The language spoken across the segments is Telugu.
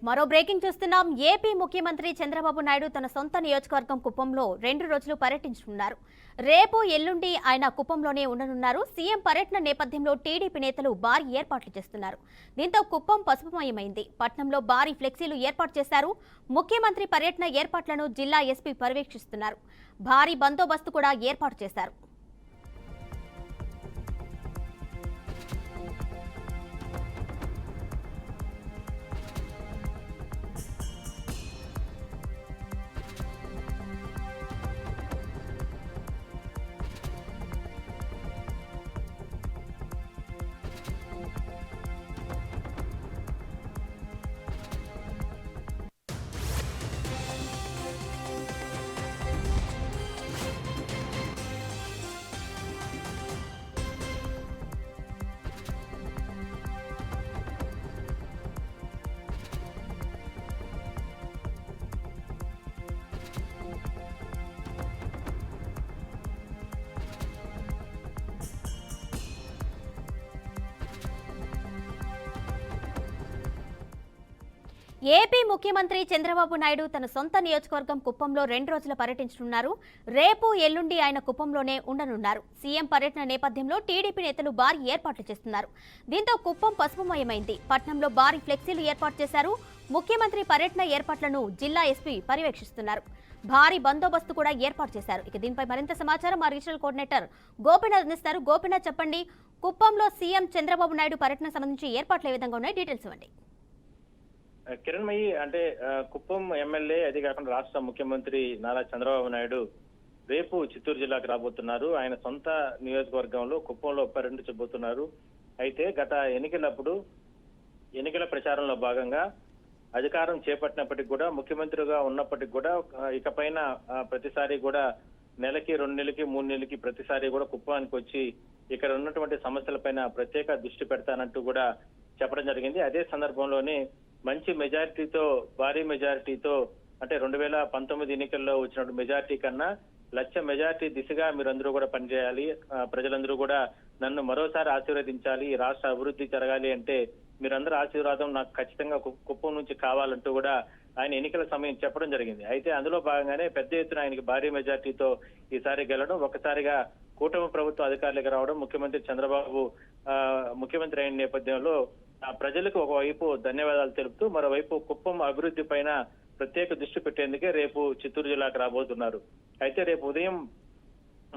మరో బ్రేకింగ్ చూస్తున్నాం. ఏపీ ముఖ్యమంత్రి చంద్రబాబు నాయుడు తన సొంత నియోజకవర్గం కుప్పంలో 2 రోజులు పర్యటించనున్నారు. రేపు ఎల్లుండి ఆయన కుప్పంలోనే ఉండనున్నారు. సీఎం పర్యటన నేపథ్యంలో టీడీపీ నేతలు భారీ ఏర్పాట్లు చేస్తున్నారు. దీంతో కుప్పం పసుపుమయమైంది. పట్నంలో భారీ ఫ్లెక్సీలు ఏర్పాటు చేశారు. ముఖ్యమంత్రి పర్యటన ఏర్పాట్లను జిల్లా ఎస్పీ పర్యవేక్షిస్తున్నారు. భారీ బందోబస్తు కూడా ఏర్పాటు చేశారు. ఏపీ ముఖ్యమంత్రి చంద్రబాబు నాయుడు తన సొంత నియోజకవర్గం కుప్పంలో 2 రోజుల పర్యటించనున్నారు. రేపు ఎల్లుండి ఆయన కుప్పంలోనే ఉండనున్నారు. సీఎం పర్యటన నేపథ్యంలో టీడీపీ నేతలు భారీ ఏర్పాట్లు చేస్తున్నారు. దీంతో కుప్పం పసుపుమయమైంది. పట్నంలో భారీ ఫ్లెక్సీలు ఏర్పాటు చేశారు. ముఖ్యమంత్రి పర్యటన ఏర్పాట్లను జిల్లా ఎస్పీ పర్యవేక్షిస్తున్నారు. భారీ బందోబస్తు కూడా ఏర్పాటు చేశారు. దీనిపై మరింత సమాచారం మా రీజనల్ కోఆర్డినేటర్ గోపీనాథ్ అందిస్తారు. గోపీనాథ్, చెప్పండి, కుప్పంలో సీఎం చంద్రబాబు నాయుడు పర్యటన సంబంధించి ఏర్పాట్లు ఏ విధంగా ఉన్నాయి, డీటెయిల్స్ ఇవ్వండి. కిరణ్మయి, అంటే కుప్పం ఎమ్మెల్యే, అది కాకుండా రాష్ట్ర ముఖ్యమంత్రి నారా చంద్రబాబు నాయుడు రేపు చిత్తూరు జిల్లాకు రాబోతున్నారు. ఆయన సొంత నియోజకవర్గంలో కుప్పంలో పర్యటించబోతున్నారు. అయితే గత ఎన్నికల ప్రచారంలో భాగంగా అధికారం చేపట్టినప్పటికీ కూడా, ముఖ్యమంత్రిగా ఉన్నప్పటికీ కూడా, ఇకపైన ప్రతిసారి కూడా నెలకి 2 నెలలకి 3 నెలలకి ప్రతిసారి కూడా కుప్పానికి వచ్చి ఇక్కడ ఉన్నటువంటి సమస్యలపైన ప్రత్యేక దృష్టి పెడతానంటూ కూడా చెప్పడం జరిగింది. అదే సందర్భంలోనే మంచి మెజారిటీతో, భారీ మెజారిటీతో, అంటే 2019 ఎన్నికల్లో వచ్చినటువంటి మెజారిటీ కన్నా లక్ష మెజారిటీ దిశగా మీరందరూ కూడా పనిచేయాలి. ప్రజలందరూ కూడా నన్ను మరోసారి ఆశీర్వదించాలి. ఈ రాష్ట్ర అభివృద్ధి జరగాలి అంటే మీరందరూ ఆశీర్వాదం నాకు ఖచ్చితంగా కుప్పం నుంచి కావాలంటూ కూడా ఆయన ఎన్నికల సమయం చెప్పడం జరిగింది. అయితే అందులో భాగంగానే పెద్ద ఎత్తున ఆయనకి భారీ మెజార్టీతో ఈసారి గెలవడం, ఒక్కసారిగా కూటమి ప్రభుత్వం అధికారులకు రావడం, ముఖ్యమంత్రి చంద్రబాబు ముఖ్యమంత్రి అయిన నేపథ్యంలో ప్రజలకు ఒకవైపు ధన్యవాదాలు తెలుపుతూ, మరోవైపు కుప్పం అభివృద్ధి పైన ప్రత్యేక దృష్టి పెట్టేందుకే రేపు చిత్తూరు జిల్లాకు రాబోతున్నారు. అయితే రేపు ఉదయం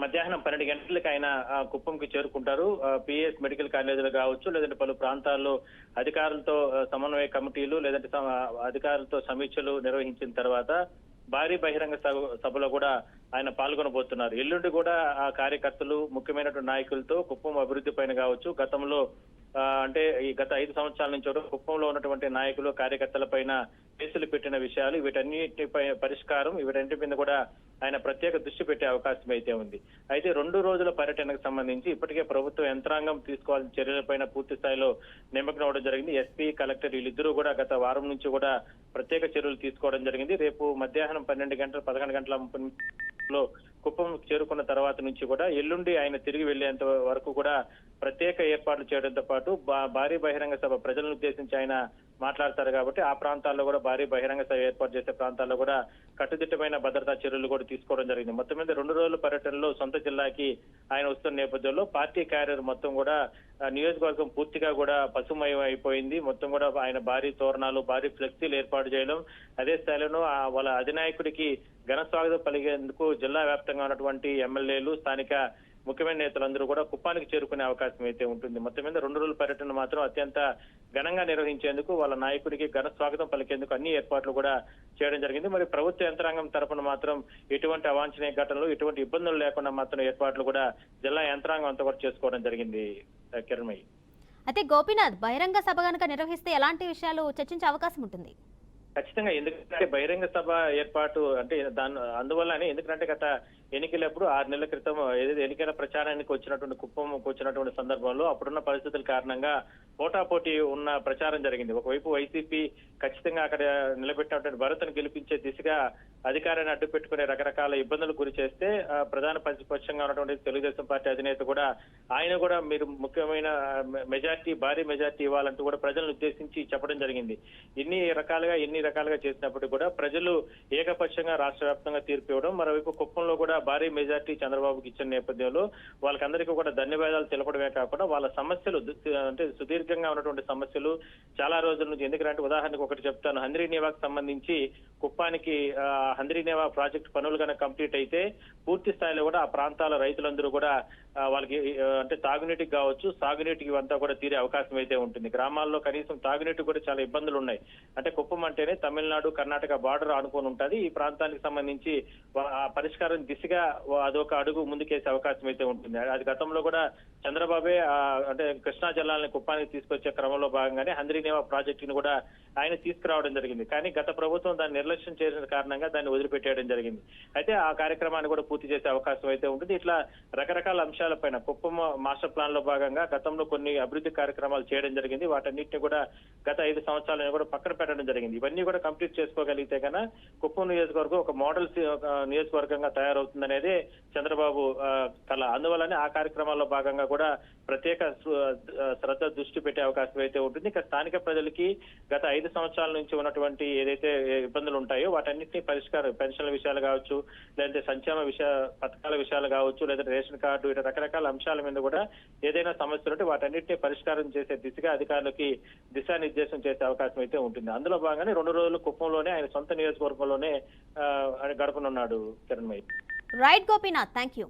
మధ్యాహ్నం 12 గంటలకు ఆయన కుప్పంకి చేరుకుంటారు. పిఎస్ మెడికల్ కాలేజీలు కావచ్చు, లేదంటే పలు ప్రాంతాల్లో అధికారులతో సమన్వయ కమిటీలు, లేదంటే అధికారులతో సమీక్షలు నిర్వహించిన తర్వాత భారీ బహిరంగ సభలో కూడా ఆయన పాల్గొనబోతున్నారు. ఎల్లుండి కూడా ఆ కార్యకర్తలు, ముఖ్యమైనటువంటి నాయకులతో కుప్పం అభివృద్ధి పైన కావచ్చు, గతంలో అంటే ఈ గత 5 సంవత్సరాల నుంచి కుప్పంలో ఉన్నటువంటి నాయకులు, కార్యకర్తల పైన కేసులు పెట్టిన విషయాలు, వీటన్నిటిపై పరిష్కారం, వీటన్నిటి మీద కూడా ఆయన ప్రత్యేక దృష్టి పెట్టే అవకాశం అయితే ఉంది. అయితే 2 రోజుల పర్యటనకు సంబంధించి ఇప్పటికే ప్రభుత్వ యంత్రాంగం తీసుకోవాల్సిన చర్యలపైన పూర్తి స్థాయిలో నిమగ్నం అవడం జరిగింది. ఎస్పీ, కలెక్టర్ వీళ్ళిద్దరూ కూడా గత వారం నుంచి కూడా ప్రత్యేక చర్యలు తీసుకోవడం జరిగింది. రేపు మధ్యాహ్నం 11 గంటల 30 కుప్పం చేరుకున్న తర్వాత నుంచి కూడా ఎల్లుండి ఆయన తిరిగి వెళ్లేంత వరకు కూడా ప్రత్యేక ఏర్పాట్లు చేయడంతో పాటు భారీ బహిరంగ సభ, ప్రజలను ఉద్దేశించి ఆయన మాట్లాడతారు కాబట్టి ఆ ప్రాంతాల్లో కూడా భారీ బహిరంగ సభ ఏర్పాటు చేసే ప్రాంతాల్లో కూడా కట్టుదిట్టమైన భద్రతా చర్యలు కూడా తీసుకోవడం జరిగింది. మొత్తం మీద 2 రోజుల పర్యటనలో సొంత జిల్లాకి ఆయన వస్తున్న నేపథ్యంలో పార్టీ క్యారియర్ మొత్తం కూడా నియోజకవర్గం పూర్తిగా కూడా పసుమయం అయిపోయింది. మొత్తం కూడా ఆయన భారీ తోరణాలు, భారీ ఫ్లెక్సీలు ఏర్పాటు చేయడం, అదే స్థాయిలో వాళ్ళ అధినాయకుడికి ఘన స్వాగతం పలిగేందుకు జిల్లా వ్యాప్తంగా ఉన్నటువంటి ఎమ్మెల్యేలు, స్థానిక ముఖ్యమైన నేతలందరూ కూడా కుప్పానికి చేరుకునే అవకాశం అయితే ఉంటుంది. మొత్తం మీద 2 రోజుల పర్యటన మాత్రం అత్యంత ఘనంగా నిర్వహించేందుకు, వాళ్ళ నాయకుడికి ఘన స్వాగతం పలికేందుకు అన్ని ఏర్పాట్లు కూడా చేయడం జరిగింది. మరి ప్రభుత్వ యంత్రాంగం తరఫున మాత్రం ఎటువంటి అవాంఛనీయ ఘటనలు, ఎటువంటి ఇబ్బందులు లేకుండా మాత్రం ఏర్పాట్లు కూడా జిల్లా యంత్రాంగం అంతా కూడా చేసుకోవడం జరిగింది. కిరణ్మయి, అయితే గోపీనాథ్, బహిరంగ సభ కనుక నిర్వహిస్తే ఎలాంటి విషయాలు చర్చించే అవకాశం ఉంటుంది? ఖచ్చితంగా, ఎందుకంటే బహిరంగ సభ ఏర్పాటు అంటే అందువల్లనే, ఎందుకంటే గత ఎన్నికలప్పుడు 6 నెలల క్రితం ఏదైతే ఎన్నికల ప్రచారానికి కుప్పంకు వచ్చినటువంటి సందర్భంలో అప్పుడున్న పరిస్థితుల కారణంగా పోటాపోటీ ఉన్న ప్రచారం జరిగింది. ఒకవైపు వైసీపీ ఖచ్చితంగా అక్కడ నిలబెట్టినటువంటి భరత్ను గెలిపించే దిశగా అధికారాన్ని అడ్డు పెట్టుకునే రకరకాల ఇబ్బందులకు గురి చేస్తే ప్రధాన ప్రతిపక్షంగా ఉన్నటువంటి తెలుగుదేశం పార్టీ అధినేత కూడా ఆయన కూడా మీరు ముఖ్యమైన భారీ మెజార్టీ ఇవ్వాలంటూ కూడా ప్రజలను ఉద్దేశించి చెప్పడం జరిగింది. ఎన్ని రకాలుగా చేసినప్పటికీ కూడా ప్రజలు ఏకపక్షంగా రాష్ట్ర వ్యాప్తంగా తీర్పు ఇవ్వడం, మరోవైపు కుప్పంలో కూడా భారీ మెజార్టీ చంద్రబాబుకి ఇచ్చిన నేపథ్యంలో వాళ్ళకందరికీ కూడా ధన్యవాదాలు తెలపడమే కాకుండా వాళ్ళ సమస్యలు అంటే సుదీర్ఘంగా ఉన్నటువంటి సమస్యలు చాలా రోజుల నుంచి, ఎందుకంటే ఉదాహరణకు ఒకటి చెప్తాను, హంద్రీనేవాకు సంబంధించి కుప్పానికి హంద్రీనేవా ప్రాజెక్ట్ పనులు కనుక కంప్లీట్ అయితే పూర్తి స్థాయిలో కూడా ఆ ప్రాంతాల రైతులందరూ కూడా వాళ్ళకి అంటే తాగునీటికి కావచ్చు, సాగునీటికి అంతా కూడా తీరే అవకాశం అయితే ఉంటుంది. గ్రామాల్లో కనీసం తాగునీటికి కూడా చాలా ఇబ్బందులు ఉన్నాయి. అంటే కుప్పం అంటేనే తమిళనాడు కర్ణాటక బార్డర్ ఆనుకొని ఉంటుంది. ఈ ప్రాంతానికి సంబంధించి ఆ పరిష్కారం దిశగా అదొక అడుగు ముందుకేసే అవకాశం అయితే ఉంటుంది. అది గతంలో కూడా చంద్రబాబే అంటే కృష్ణా జలాలను కుప్పానికి తీసుకొచ్చే క్రమంలో భాగంగానే హంద్రీనేవా ప్రాజెక్టును కూడా ఆయన తీసుకురావడం జరిగింది. కానీ గత ప్రభుత్వం దాన్ని నిర్లక్ష్యం చేసిన కారణంగా దాన్ని వదిలిపెట్టేయడం జరిగింది. అయితే ఆ కార్యక్రమాన్ని కూడా పూర్తి చేసే అవకాశం అయితే ఉంటుంది. ఇట్లా రకరకాల అంశాలపైన కుప్పం మాస్టర్ ప్లాన్ లో భాగంగా గతంలో కొన్ని అభివృద్ధి కార్యక్రమాలు చేయడం జరిగింది. వాటన్నిటిని కూడా గత 5 సంవత్సరాలను కూడా పక్కన పెట్టడం జరిగింది. ఇవన్నీ కూడా కంప్లీట్ చేసుకోగలిగితే కన్నా కుప్పం నియోజకవర్గం ఒక మోడల్ నియోజకవర్గంగా తయారవుతుందనేది చంద్రబాబు కళ. అందువల్లనే ఆ కార్యక్రమాల్లో భాగంగా కూడా ప్రత్యేక శ్రద్ధ దృష్టి పెట్టే అవకాశం అయితే ఉంటుంది. ఇక స్థానిక ప్రజలకి గత 5 సంవత్సరాల నుంచి ఉన్నటువంటి ఏదైతే ఇబ్బందులు ఉంటాయో వాటన్నిటిని పరిష్కారం, పెన్షన్ల విషయాలు కావచ్చు, లేదంటే సంక్షేమ పథకాల విషయాలు కావచ్చు, లేదా రేషన్ కార్డు, ఇటు రకరకాల అంశాల మీద కూడా ఏదైనా సమస్యలు ఉంటే వాటన్నిటిని పరిష్కారం చేసే దిశగా అధికారులకి దిశానిర్దేశం చేసే అవకాశం అయితే ఉంటుంది. అందులో భాగంగానే 2 రోజులు కుప్పంలోనే ఆయన సొంత నియోజకవర్గంలోనే గడపనున్నాడు Kiranmayya. Right Gopinath, thank you.